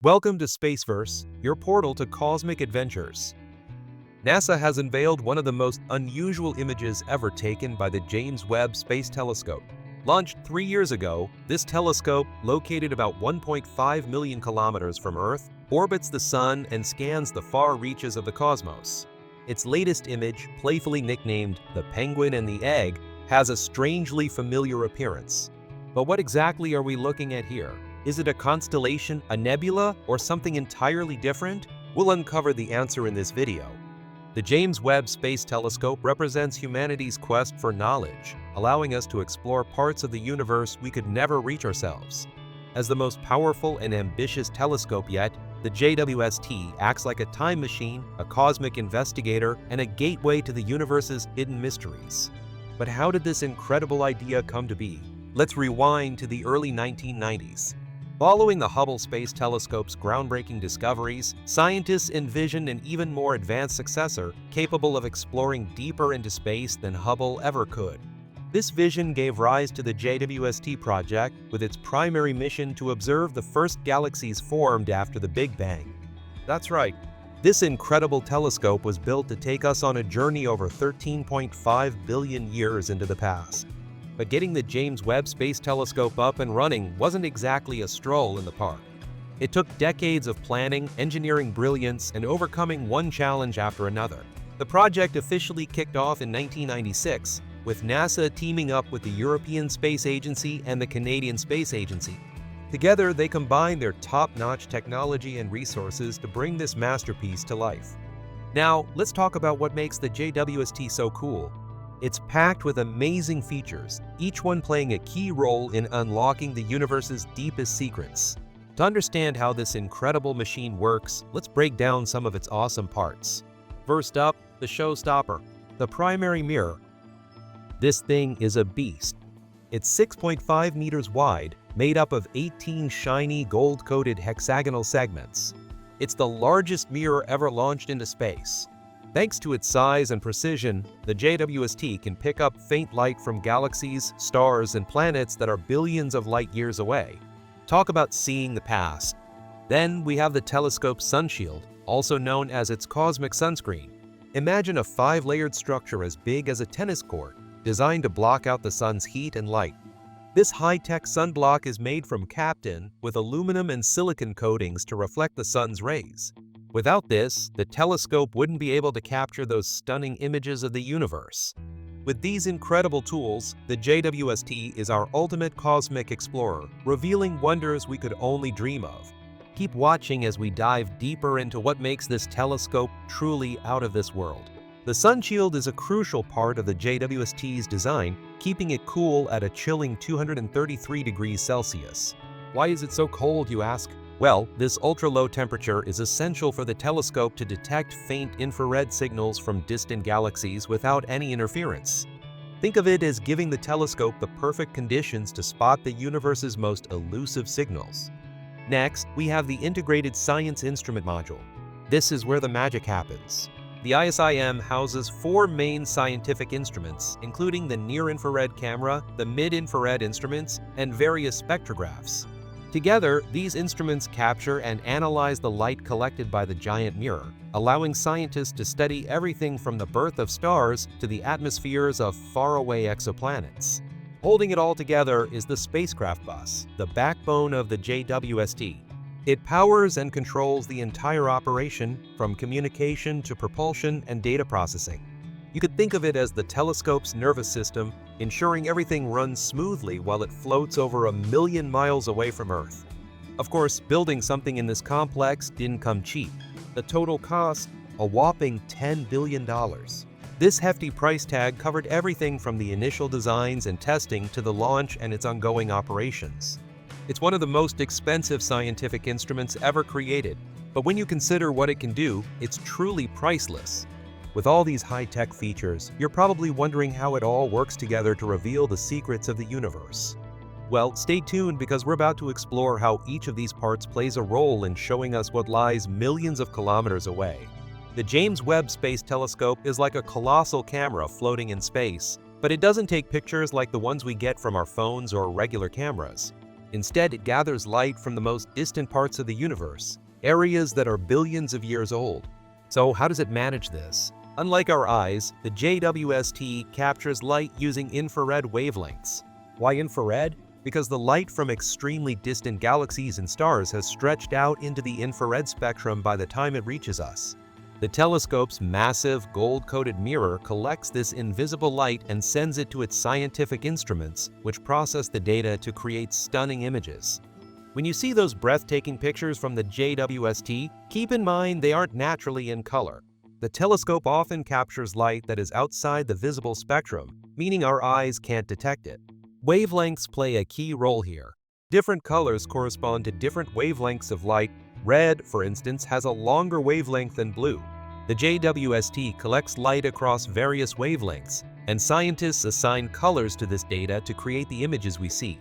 Welcome to Spaceverse, your portal to cosmic adventures. NASA has unveiled one of the most unusual images ever taken by the James Webb Space Telescope. Launched 3 years ago, this telescope, located about 1.5 million kilometers from Earth, orbits the Sun and scans the far reaches of the cosmos. Its latest image, playfully nicknamed the Penguin and the Egg, has a strangely familiar appearance. But what exactly are we looking at here? Is it a constellation, a nebula, or something entirely different? We'll uncover the answer in this video. The James Webb Space Telescope represents humanity's quest for knowledge, allowing us to explore parts of the universe we could never reach ourselves. As the most powerful and ambitious telescope yet, the JWST acts like a time machine, a cosmic investigator, and a gateway to the universe's hidden mysteries. But how did this incredible idea come to be? Let's rewind to the early 1990s. Following the Hubble Space Telescope's groundbreaking discoveries, scientists envisioned an even more advanced successor capable of exploring deeper into space than Hubble ever could. This vision gave rise to the JWST project, with its primary mission to observe the first galaxies formed after the Big Bang. That's right, this incredible telescope was built to take us on a journey over 13.5 billion years into the past. But getting the James Webb Space Telescope up and running wasn't exactly a stroll in the park. It took decades of planning, engineering brilliance, and overcoming one challenge after another. The project officially kicked off in 1996, with NASA teaming up with the European Space Agency and the Canadian Space Agency. Together, they combined their top-notch technology and resources to bring this masterpiece to life. Now, let's talk about what makes the JWST so cool. It's packed with amazing features, each one playing a key role in unlocking the universe's deepest secrets. To understand how this incredible machine works, let's break down some of its awesome parts. First up, the showstopper, the primary mirror. This thing is a beast. It's 6.5 meters wide, made up of 18 shiny gold-coated hexagonal segments. It's the largest mirror ever launched into space. Thanks to its size and precision, the JWST can pick up faint light from galaxies, stars, and planets that are billions of light years away. Talk about seeing the past. Then we have the telescope's sunshield, also known as its cosmic sunscreen. Imagine a 5-layered structure as big as a tennis court, designed to block out the sun's heat and light. This high-tech sunblock is made from Kapton with aluminum and silicon coatings to reflect the sun's rays. Without this, the telescope wouldn't be able to capture those stunning images of the universe. With these incredible tools, the JWST is our ultimate cosmic explorer, revealing wonders we could only dream of. Keep watching as we dive deeper into what makes this telescope truly out of this world. The sunshield is a crucial part of the JWST's design, keeping it cool at a chilling 233 degrees Celsius. Why is it so cold, you ask? Well, this ultra-low temperature is essential for the telescope to detect faint infrared signals from distant galaxies without any interference. Think of it as giving the telescope the perfect conditions to spot the universe's most elusive signals. Next, we have the Integrated Science Instrument Module. This is where the magic happens. The ISIM houses 4 main scientific instruments, including the near-infrared camera, the mid-infrared instruments, and various spectrographs. Together, these instruments capture and analyze the light collected by the giant mirror, allowing scientists to study everything from the birth of stars to the atmospheres of faraway exoplanets. Holding it all together is the spacecraft bus, the backbone of the JWST. It powers and controls the entire operation, from communication to propulsion and data processing. You could think of it as the telescope's nervous system, ensuring everything runs smoothly while it floats over 1 million miles away from Earth. Of course, building something in this complex didn't come cheap. The total cost, a whopping $10 billion. This hefty price tag covered everything from the initial designs and testing to the launch and its ongoing operations. It's one of the most expensive scientific instruments ever created, but when you consider what it can do, it's truly priceless. With all these high-tech features, you're probably wondering how it all works together to reveal the secrets of the universe. Well, stay tuned because we're about to explore how each of these parts plays a role in showing us what lies millions of kilometers away. The James Webb Space Telescope is like a colossal camera floating in space, but it doesn't take pictures like the ones we get from our phones or regular cameras. Instead, it gathers light from the most distant parts of the universe, areas that are billions of years old. So how does it manage this? Unlike our eyes, the JWST captures light using infrared wavelengths. Why infrared? Because the light from extremely distant galaxies and stars has stretched out into the infrared spectrum by the time it reaches us. The telescope's massive, gold-coated mirror collects this invisible light and sends it to its scientific instruments, which process the data to create stunning images. When you see those breathtaking pictures from the JWST, keep in mind they aren't naturally in color. The telescope often captures light that is outside the visible spectrum, meaning our eyes can't detect it. Wavelengths play a key role here. Different colors correspond to different wavelengths of light. Red, for instance, has a longer wavelength than blue. The JWST collects light across various wavelengths, and scientists assign colors to this data to create the images we see.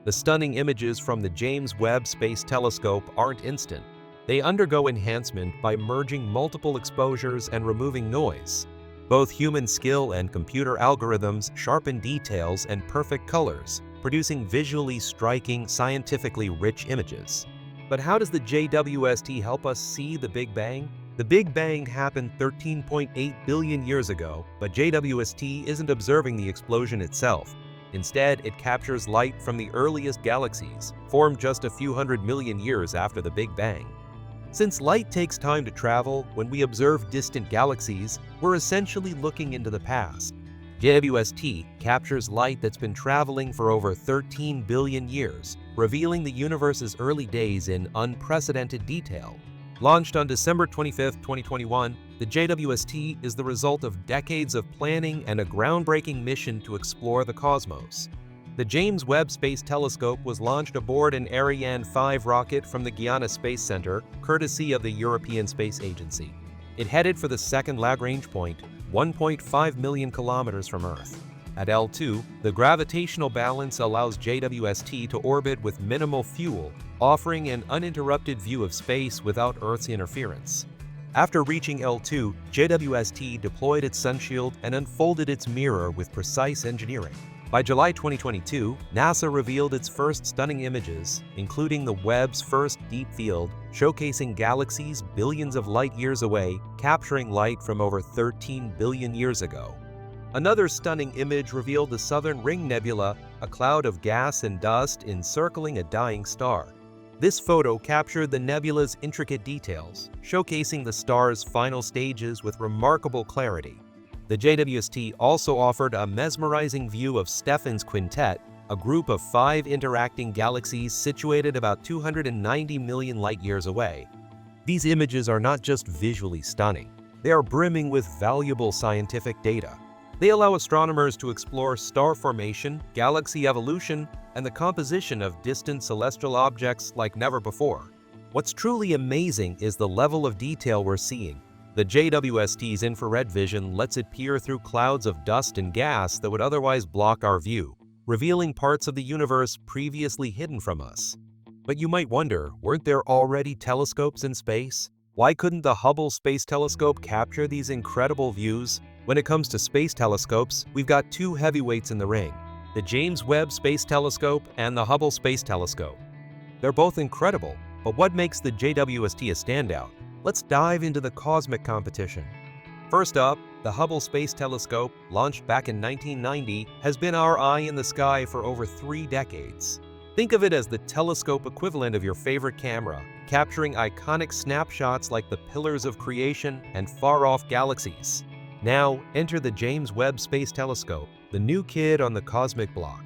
The stunning images from the James Webb Space Telescope aren't instant. They undergo enhancement by merging multiple exposures and removing noise. Both human skill and computer algorithms sharpen details and perfect colors, producing visually striking, scientifically rich images. But how does the JWST help us see the Big Bang? The Big Bang happened 13.8 billion years ago, but JWST isn't observing the explosion itself. Instead, it captures light from the earliest galaxies, formed just a few hundred million years after the Big Bang. Since light takes time to travel, when we observe distant galaxies, we're essentially looking into the past. JWST captures light that's been traveling for over 13 billion years, revealing the universe's early days in unprecedented detail. Launched on December 25, 2021, the JWST is the result of decades of planning and a groundbreaking mission to explore the cosmos. The James Webb Space Telescope was launched aboard an Ariane 5 rocket from the Guiana Space Center, courtesy of the European Space Agency. It headed for the second Lagrange point, 1.5 million kilometers from Earth. At L2, the gravitational balance allows JWST to orbit with minimal fuel, offering an uninterrupted view of space without Earth's interference. After reaching L2, JWST deployed its sunshield and unfolded its mirror with precise engineering. By July 2022, NASA revealed its first stunning images, including the Webb's first deep field, showcasing galaxies billions of light years away, capturing light from over 13 billion years ago. Another stunning image revealed the Southern Ring Nebula, a cloud of gas and dust encircling a dying star. This photo captured the nebula's intricate details, showcasing the star's final stages with remarkable clarity. The JWST also offered a mesmerizing view of Stephan's Quintet, a group of 5 interacting galaxies situated about 290 million light-years away. These images are not just visually stunning, they are brimming with valuable scientific data. They allow astronomers to explore star formation, galaxy evolution, and the composition of distant celestial objects like never before. What's truly amazing is the level of detail we're seeing. The JWST's infrared vision lets it peer through clouds of dust and gas that would otherwise block our view, revealing parts of the universe previously hidden from us. But you might wonder, weren't there already telescopes in space? Why couldn't the Hubble Space Telescope capture these incredible views? When it comes to space telescopes, we've got 2 heavyweights in the ring, the James Webb Space Telescope and the Hubble Space Telescope. They're both incredible, but what makes the JWST a standout? Let's dive into the cosmic competition. First up, the Hubble Space Telescope, launched back in 1990, has been our eye in the sky for over 3 decades. Think of it as the telescope equivalent of your favorite camera, capturing iconic snapshots like the pillars of creation and far-off galaxies. Now, enter the James Webb Space Telescope, the new kid on the cosmic block.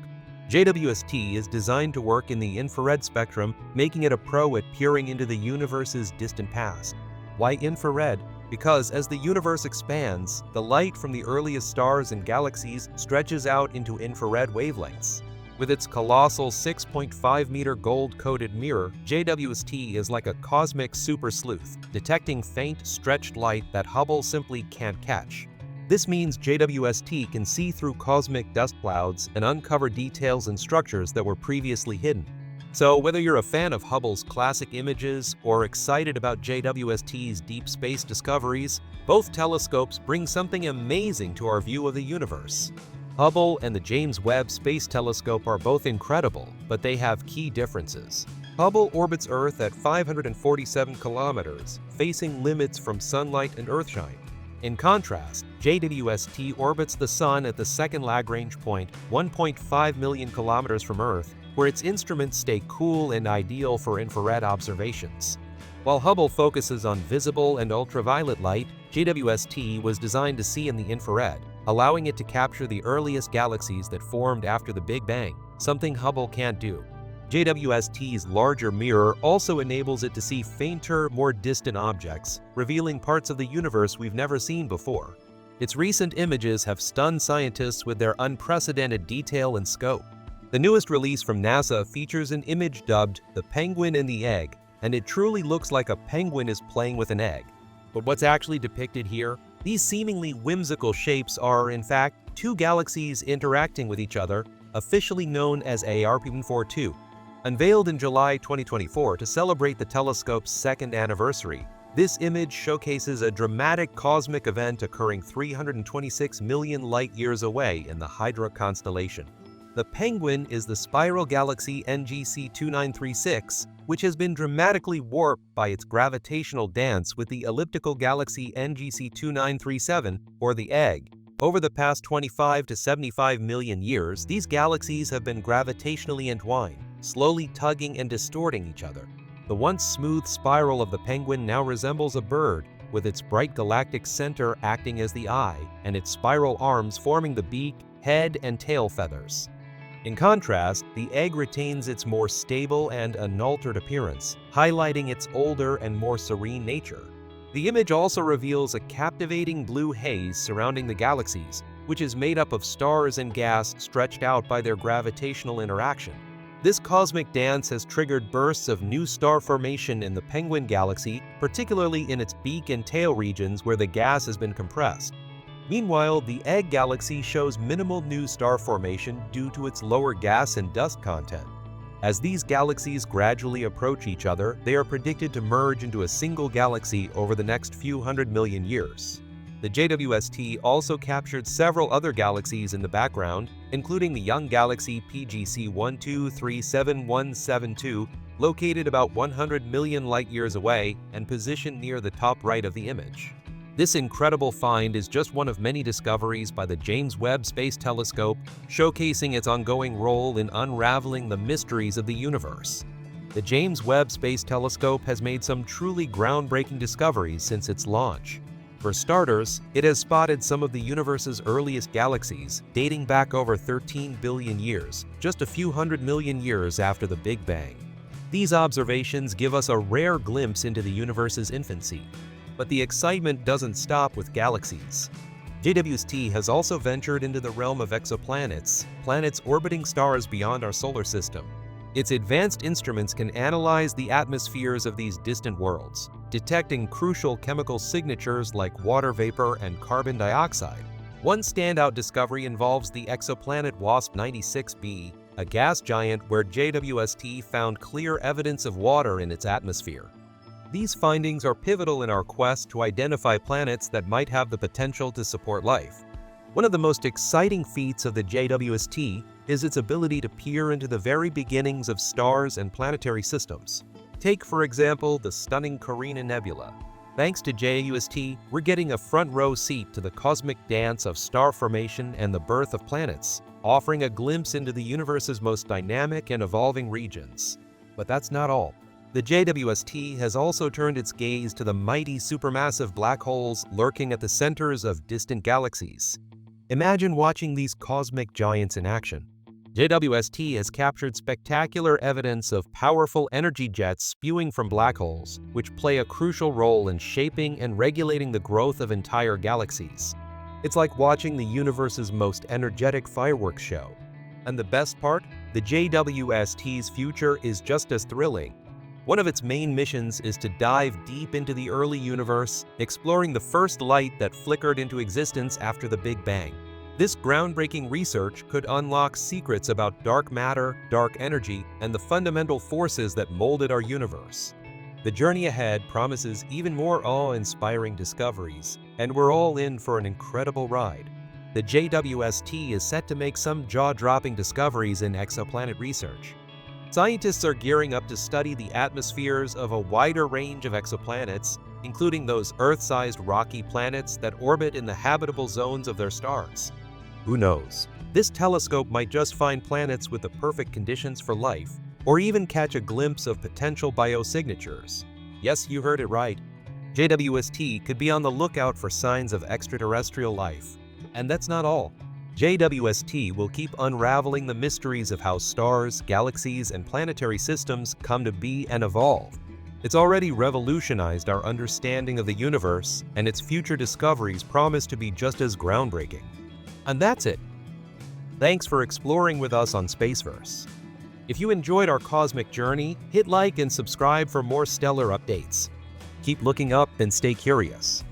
JWST is designed to work in the infrared spectrum, making it a pro at peering into the universe's distant past. Why infrared? Because as the universe expands, the light from the earliest stars and galaxies stretches out into infrared wavelengths. With its colossal 6.5-meter gold-coated mirror, JWST is like a cosmic super sleuth, detecting faint, stretched light that Hubble simply can't catch. This means JWST can see through cosmic dust clouds and uncover details and structures that were previously hidden. So whether you're a fan of Hubble's classic images or excited about JWST's deep space discoveries, both telescopes bring something amazing to our view of the universe. Hubble and the James Webb Space Telescope are both incredible, but they have key differences. Hubble orbits Earth at 547 kilometers, facing limits from sunlight and earthshine. In contrast, JWST orbits the Sun at the second Lagrange point, 1.5 million kilometers from Earth, where its instruments stay cool and ideal for infrared observations. While Hubble focuses on visible and ultraviolet light, JWST was designed to see in the infrared, allowing it to capture the earliest galaxies that formed after the Big Bang, something Hubble can't do. JWST's larger mirror also enables it to see fainter, more distant objects, revealing parts of the universe we've never seen before. Its recent images have stunned scientists with their unprecedented detail and scope. The newest release from NASA features an image dubbed "The Penguin and the Egg," and it truly looks like a penguin is playing with an egg. But what's actually depicted here? These seemingly whimsical shapes are, in fact, two galaxies interacting with each other, officially known as ARP-42. Unveiled in July 2024 to celebrate the telescope's second anniversary, this image showcases a dramatic cosmic event occurring 326 million light-years away in the Hydra constellation. The Penguin is the spiral galaxy NGC 2936, which has been dramatically warped by its gravitational dance with the elliptical galaxy NGC 2937, or the Egg. Over the past 25 to 75 million years, these galaxies have been gravitationally entwined, slowly tugging and distorting each other. The once smooth spiral of the Penguin now resembles a bird, with its bright galactic center acting as the eye, and its spiral arms forming the beak, head, and tail feathers. In contrast, the Egg retains its more stable and unaltered appearance, highlighting its older and more serene nature. The image also reveals a captivating blue haze surrounding the galaxies, which is made up of stars and gas stretched out by their gravitational interaction. This cosmic dance has triggered bursts of new star formation in the Penguin galaxy, particularly in its beak and tail regions where the gas has been compressed. Meanwhile, the Egg galaxy shows minimal new star formation due to its lower gas and dust content. As these galaxies gradually approach each other, they are predicted to merge into a single galaxy over the next few hundred million years. The JWST also captured several other galaxies in the background, including the young galaxy PGC 1237172, located about 100 million light-years away and positioned near the top right of the image. This incredible find is just one of many discoveries by the James Webb Space Telescope, showcasing its ongoing role in unraveling the mysteries of the universe. The James Webb Space Telescope has made some truly groundbreaking discoveries since its launch. For starters, it has spotted some of the universe's earliest galaxies, dating back over 13 billion years, just a few hundred million years after the Big Bang. These observations give us a rare glimpse into the universe's infancy. But the excitement doesn't stop with galaxies. JWST has also ventured into the realm of exoplanets, planets orbiting stars beyond our solar system. Its advanced instruments can analyze the atmospheres of these distant worlds, detecting crucial chemical signatures like water vapor and carbon dioxide. One standout discovery involves the exoplanet WASP 96b, a gas giant where JWST found clear evidence of water in its atmosphere. These findings are pivotal in our quest to identify planets that might have the potential to support life. One of the most exciting feats of the JWST is its ability to peer into the very beginnings of stars and planetary systems. Take, for example, the stunning Carina Nebula. Thanks to JWST, we're getting a front-row seat to the cosmic dance of star formation and the birth of planets, offering a glimpse into the universe's most dynamic and evolving regions. But that's not all. The JWST has also turned its gaze to the mighty supermassive black holes lurking at the centers of distant galaxies. Imagine watching these cosmic giants in action. JWST has captured spectacular evidence of powerful energy jets spewing from black holes, which play a crucial role in shaping and regulating the growth of entire galaxies. It's like watching the universe's most energetic fireworks show. And the best part? The JWST's future is just as thrilling. One of its main missions is to dive deep into the early universe, exploring the first light that flickered into existence after the Big Bang. This groundbreaking research could unlock secrets about dark matter, dark energy, and the fundamental forces that molded our universe. The journey ahead promises even more awe-inspiring discoveries, and we're all in for an incredible ride. the JWST is set to make some jaw-dropping discoveries in exoplanet research. Scientists are gearing up to study the atmospheres of a wider range of exoplanets, including those Earth-sized rocky planets that orbit in the habitable zones of their stars. Who knows? This telescope might just find planets with the perfect conditions for life, or even catch a glimpse of potential biosignatures. Yes, you heard it right. JWST could be on the lookout for signs of extraterrestrial life. And that's not all. JWST will keep unraveling the mysteries of how stars, galaxies, and planetary systems come to be and evolve. It's already revolutionized our understanding of the universe, and its future discoveries promise to be just as groundbreaking. And that's it. Thanks for exploring with us on Spaceverse. If you enjoyed our cosmic journey, hit like and subscribe for more stellar updates. Keep looking up and stay curious.